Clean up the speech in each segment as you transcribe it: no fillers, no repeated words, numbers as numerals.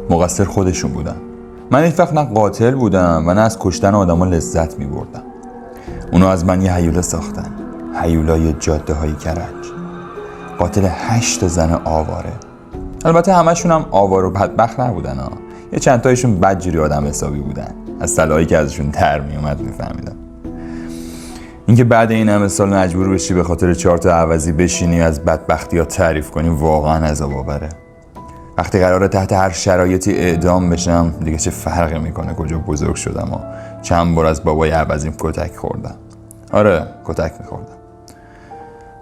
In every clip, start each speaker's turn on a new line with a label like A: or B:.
A: مقصر خودشون بودن. من هیچ وقت نه قاتل بودم و نه از کشتن آدما لذت می‌بردم. اونا از من یه هیولا ساختن، هیولای جاده های کرج. قاتل 8 زن آواره. البته همشون هم آوار و بدبخت نبودن ها. یه چند تایشون بدجوری آدم حسابی بودن. از صلاحی که ازشون در میومد میفهمیدم. اینکه بعد این همه سال مجبور بشی به خاطر 4 تا عوضی بشینی از بدبختی‌ها تعریف کنی واقعا عذاب آوره. وقتی قراره تحت هر شرایطی اعدام بشم دیگه چه فرقی میکنه کجا بزرگ شدم و چند بار از بابای عوضیم کتک خوردم. آره کتک میخوردم،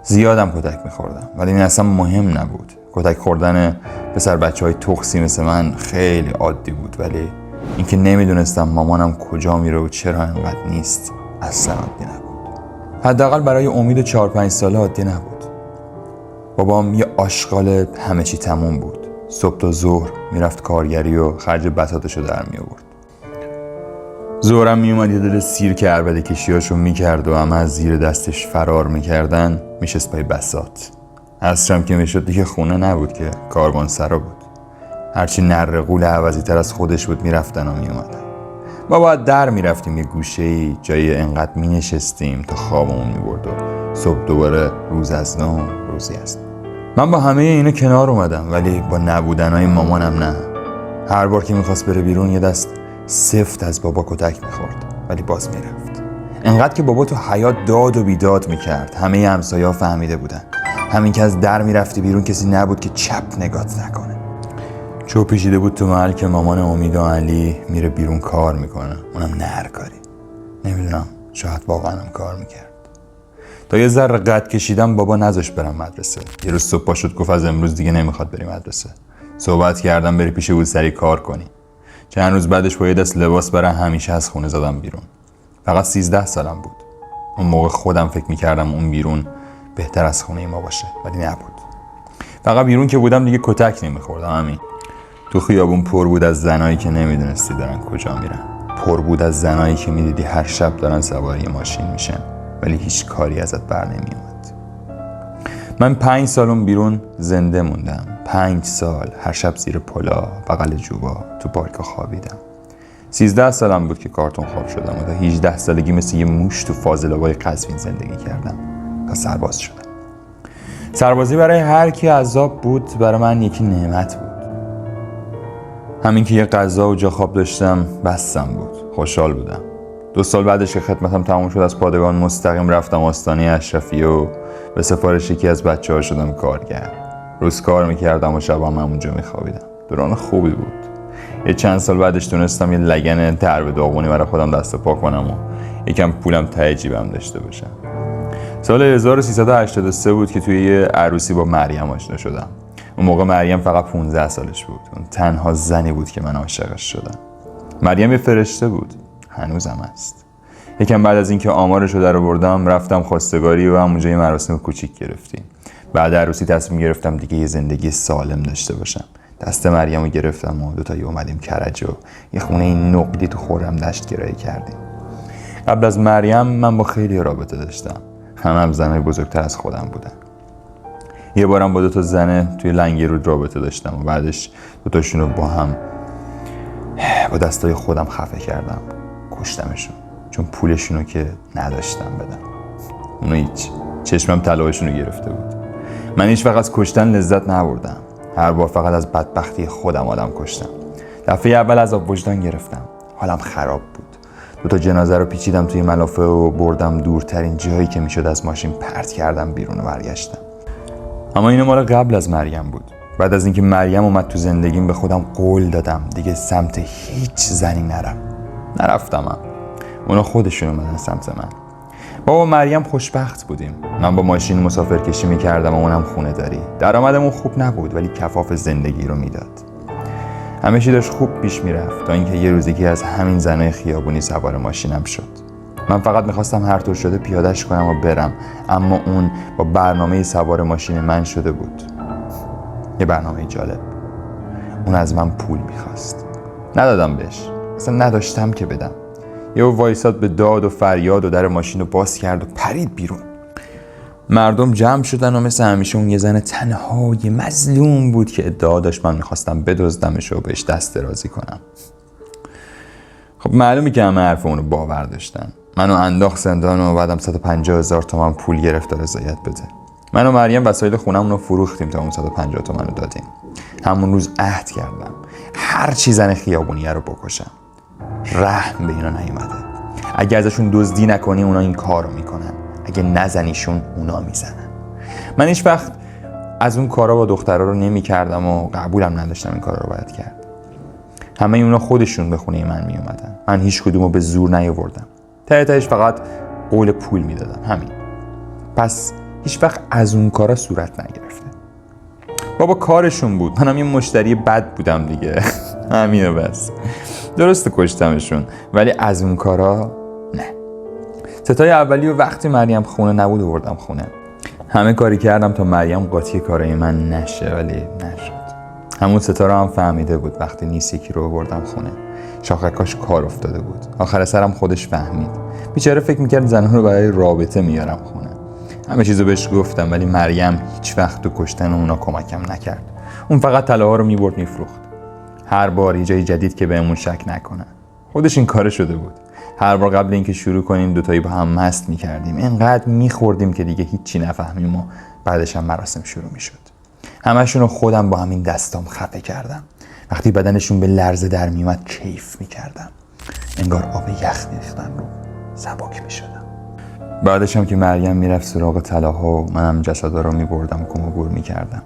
A: زیادم کتک میخوردم، ولی این اصلا مهم نبود. کتک خوردن پسر بچه های تخسی مثل من خیلی عادی بود، ولی اینکه نمیدونستم مامانم کجا میره و چرا انقدر نیست اصلا عادی نبود. حداقل برای امید 4-5 ساله عادی نبود. بابام یه آشغال همه چی تموم بود. صبح تا ظهر میرفت کارگری و خرج بساطشو در می آورد. ظهرم میومد یه دل سیر که عربده کشیاشو میکرد و همه از زیر دستش فرار میکردن، میشست پای بساط. عصرم که میشد دیگه خونه نبود که کاروان سرا بود. هرچی نره قول عوضی تر از خودش بود میرفتن و میومدن. ما باید در میرفتیم یه گوشه‌ای، جایی انقدر مینشستیم تا خوابمون میبرد و صبح دوباره روز از نو روزی از نو. من با همه اینا کنار اومدم، ولی با نبودنهای مامانم نه. هر بار که میخواست بره بیرون یه دست سفت از بابا کتک میخورد، ولی باز میرفت. انقدر که بابا تو حیاط داد و بیداد میکرد. همه همسایه‌ها فهمیده بودن. همین که از در میرفتی بیرون کسی نبود که چپ نگات نکنه. چو پیچیده بود تو محل که مامان امید و علی میره بیرون کار میکنه، اونم نه هر کاری. نمیدونم، شاید واقعا هم کار میکرد. تا یه ذره قد کشیدم بابا نذاشت برم مدرسه. یه روز صبح پا شد گفت از امروز دیگه نمیخواد بری مدرسه. صحبت کردم بری پیش او سری کار کنی. چند روز بعدش با یه دست لباس برای همیشه از خونه زدم بیرون. فقط 13 سالم بود. اون موقع خودم فکر میکردم اون بیرون بهتر از خونه ما باشه، ولی نبود. فقط بیرون که بودم دیگه کتک نمیخوردم. همین. تو خیابون پر بود از زنایی که نمیدونستی دارن کجا میرن. پر بود از زنایی که میدیدی هر شب دارن سوار یه ماشین میشن، ولی هیچ کاری ازت بر نمیومد. من 5 سال اون بیرون زنده موندم. 5 سال هر شب زیر پلا بغل جوبا تو پارک خوابیدم. 13 سالم بود که کارتون خواب شدم و تا 18 سالگی مثل یه موش تو فاضلابای قزوین زندگی کردم تا سرباز شدم. سربازی برای هر کی عذاب بود، برای من یکی نعمت بود. همین که یه غذا و جا خواب داشتم بسم بود. خوشحال بودم. 2 سال بعدش که خدمتم تموم شد از پادگان مستقیم رفتم آستانه اشرفی و به سفارش یکی از بچه‌ها شدم کارگر. روز کار میکردم و شبام همونجا میخوابیدم. دوران خوبی بود. یه چند سال بعدش تونستم یه لگن درب داغونی برای خودم دست پا کنم و یکم پولم ته جیبم داشته باشم. سال 1383 بود که توی یه عروسی با مریم آشنا شدم. اون موقع مریم فقط 15 سالش بود. اون تنها زنی بود که من عاشقش شدم. مریم یه فرشته بود. هنوزم هست. یکم بعد از اینکه آمارش رو درآوردم رفتم خواستگاری و همونجا یه مراسم کوچیک گرفتیم. بعد عروسی تصمیم گرفتم دیگه یه زندگی سالم داشته باشم. دست مریم رو گرفتم و 2 تایی اومدیم کرج و یه خونه این نقدی تو خرمدشت کرایه کردیم. قبل از مریم من با خیلی رابطه داشتم. هم زنای بزرگتر از خودم بودن. یه بارم با 2 تا زنه توی لنگرود رابطه داشتم و بعدش 2 تاشون رو با هم با دستای خودم خفه کردم. کشتمشون چون پولشون رو که نداشتم بدم. اونو هیچ. چشمم طلایشون رو گرفته بود. من هیچ وقت از کشتن لذت نبردم. هر بار فقط از بدبختی خودم آدم کشتم. دفعه اول عذاب وجدان گرفتم. حالم خراب بود. 2 تا جنازه رو پیچیدم توی ملافه و بردم دورترین جایی که میشد از ماشین پرت کردم بیرون و برگشتم. اما اینو مال قبل از مریم بود. بعد از اینکه مریم اومد تو زندگیم به خودم قول دادم دیگه سمت هیچ زنی نرفتم. اونا خودشون اومدن سمت من. بابا مریم خوشبخت بودیم. من با ماشین مسافرکشی میکردم و اونم خونه داری. درآمدمون خوب نبود ولی کفاف زندگی رو میداد. همه چی داشت خوب پیش میرفت تا اینکه یه روزی که از همین زنای خیابونی سوار ماشینم شد. من فقط میخواستم هر طور شده پیادهش کنم و برم، اما اون با برنامه سوار ماشین من شده بود. یه برنامه جالب. اون از من پول میخواست. ندادم بهش. اصلا نداشتم که بدم. یه وایساد به داد و فریاد و در ماشین رو باز کرد و پرید بیرون. مردم جمع شدن و مثل همیشه اون یه زن تنهای مظلوم بود که ادعا داشت من میخواستم بدزدمش و بهش دست درازی کنم. خب معلومه که همه حرف اونو باور داشتن. منو انداخت زندان و بعدم 150,000 تومان پول گرفت تا رضایت بده. من و مریم وسایل خونمون رو فروختیم تا اون 150 تومان رو دادیم. همون روز عهد کردم هر چی زن خیابونیه رو بکشم. رحم به اینا نیومده. اگه ازشون دزدی نکنی اونا این کار رو میکنن، اگه نزنیشون اونا میزنن. من هیچ وقت از اون کارا با دخترها رو نمیکردم و قبولم نداشتم این کارا رو باید کرد. همه اونا خودشون به خونه من میومدن. من هیچ کدومو به زور نیاوردم. تهش فقط قول پول میدادم، همین. پس هیچ وقت از اون کارا صورت نگرفته. بابا کارشون بود، منم یه مشتری بد بودم دیگه. همینه بس. درسته کشتمشون، ولی از اون کارا نه. ستای اولی و وقتی مریم خونه نبود آوردم خونه. همه کاری کردم تا مریم قاطی کارای من نشه، ولی نشد. همون ستاره هم فهمیده بود وقتی نیست یکی رو آوردم خونه. شاخکاش کار افتاده بود. آخر سرم خودش فهمید. بیچاره فکر میکرد زنها رو برای رابطه میارم خونه. همه چیزو بهش گفتم، ولی مریم هیچ وقت تو کشتن اونا کمکم نکرد. اون فقط طلاها رو میبرد میفروخت. هر بار یه جای جدید که بهمون شک نکنن. خودش این کار شده بود. هر بار قبل اینکه شروع کنیم دوتایی با هم مست میکردیم. اینقدر میخوردیم که دیگه هیچی نفهمیم و بعدش هم مراسم شروع میشد. همشون رو خودم با همین دستام خفه کردم. وقتی بدنشون به لرزه در میومد کیف میکردم. انگار آب یخ میریختن رو سبک میشدم. بعدش هم که مریم میرفت سراغ طلاها و منم جسدا رو میبردم گم و گور میکردم.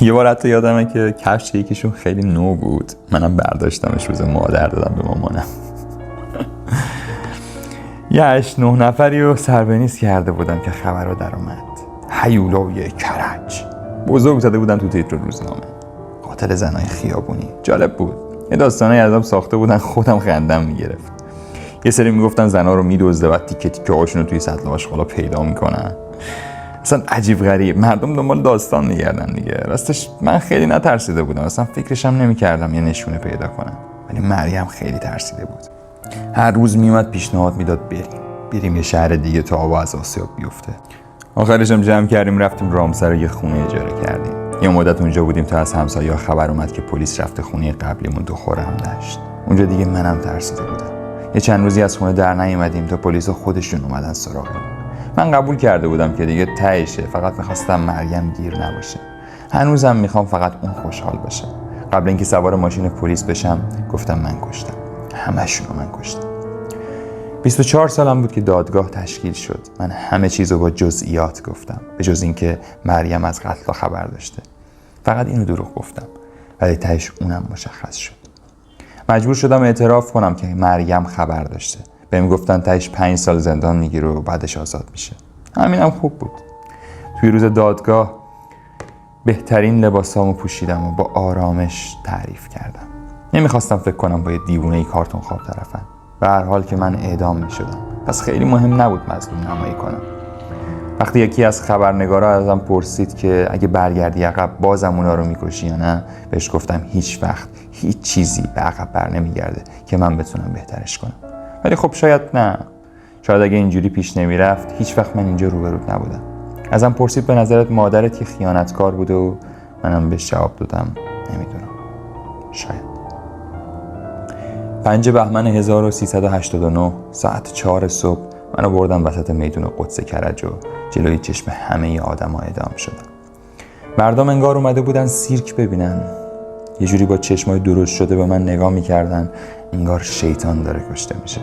A: یه بار حتی یادمه که کفش یکیشون خیلی نو بود. منم برداشتمش روز مادر دادم به مامانم. یه 8-9 نفری رو سربنیز کرده بودم که خبر رو در اومد. هیولای کرج بزرگ زده بودن تو تیتر روزنامه. قاتل زنای خیابونی. جالب بود. یه داستانه ازم ساخته بودن، خودم خندم میگرفت. یه سری میگفتن زنا رو میدزده و تیکه تیکه هاشون رو توی سطل آشغالا پیدا میکنن. اصلا عجیب غریب. مردم دنبال داستان میگردن دیگه. راستش من خیلی نترسیده بودم. اصلا فکرشم نمیکردم یه نشونه پیدا کنم. ولی مریم خیلی ترسیده بود. هر روز میومد پیشنهاد میداد بریم یه شهر دیگه تا آب از آسیاب بیفته. آخرش هم جمع کردیم رفتیم رامسر یه خونه اجاره کردیم. یه مدت اونجا بودیم تا از همسایه‌ها خبر اومد که پلیس رفته خونه قبلیمون تو خورم داشت. اونجا دیگه منم ترسیده بودم. یه چند روزی از خونه در نیومدیم تا پلیسا خودشون اومدن سراغمون. من قبول کرده بودم که دیگه تهشه. فقط می‌خواستم مریم گیر نباشه. هنوزم میخوام فقط اون خوشحال باشه. قبل اینکه سوار ماشین پلیس بشم گفتم من کشتم. همه‌شون رو من کشتم. 24 سالم بود که دادگاه تشکیل شد. من همه چیزو با جزئیات گفتم، به جز اینکه مریم از قتل خبر داشته. فقط اینو دروغ گفتم، ولی تهش اونم مشخص شد. مجبور شدم اعتراف کنم که مریم خبر داشته. بهم گفتن تهش 5 سال زندان میگیره و بعدش آزاد میشه. همینم خوب بود. توی روز دادگاه بهترین لباسامو پوشیدم و با آرامش تعریف کردم. نمیخواستم فکر کنم با یه دیوونه کارتون خواب طرفن. به هر حال که من اعدام میشدم، پس خیلی مهم نبود مظلوم نمایی کنم. وقتی یکی از خبرنگارا ازم پرسید که اگه برگردی عقب بازم اونا رو میکشی یا نه، بهش گفتم هیچ وقت هیچ چیزی به عقب بر نمیگرده که من بتونم بهترش کنم. ولی خب شاید نه. شاید اگه اینجوری پیش نمیرفت هیچ وقت من اینجا روبروت نبودم. ازم پرسید به نظرت مادرت که خیانتکار بوده؟ و منم بهش جواب دادم نمیدونم. شاید. 5 بهمن 1389 ساعت 4 صبح منو بردم وسط میدون قدس کرج و جلوی چشم همه آدم‌ها اعدام شدم. مردم انگار اومده بودن سیرک ببینن. یه جوری با چشمای درشت شده به من نگاه میکردن، انگار شیطان داره کشته میشه.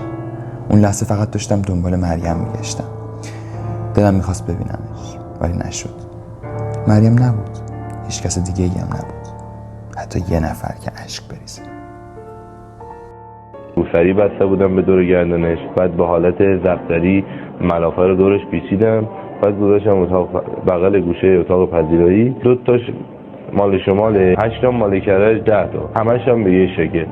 A: اون لحظه فقط داشتم دنبال مریم میگشتم. دلم میخواست ببینمش، ولی نشد. مریم نبود. هیچ کس دیگه ای هم نبود. حتی یه نفر که اشک بریزه.
B: روسری بسته بودم به دور گردنش، بعد به حالت زفتری ملافه رو دورش پیچیدم، بعد گذاشتم اتاق بغل گوشه اتاق پذیرایی. 2 تاش مال شماله، 8 تا مال کرج، 10 تا همش هم به یه شکل.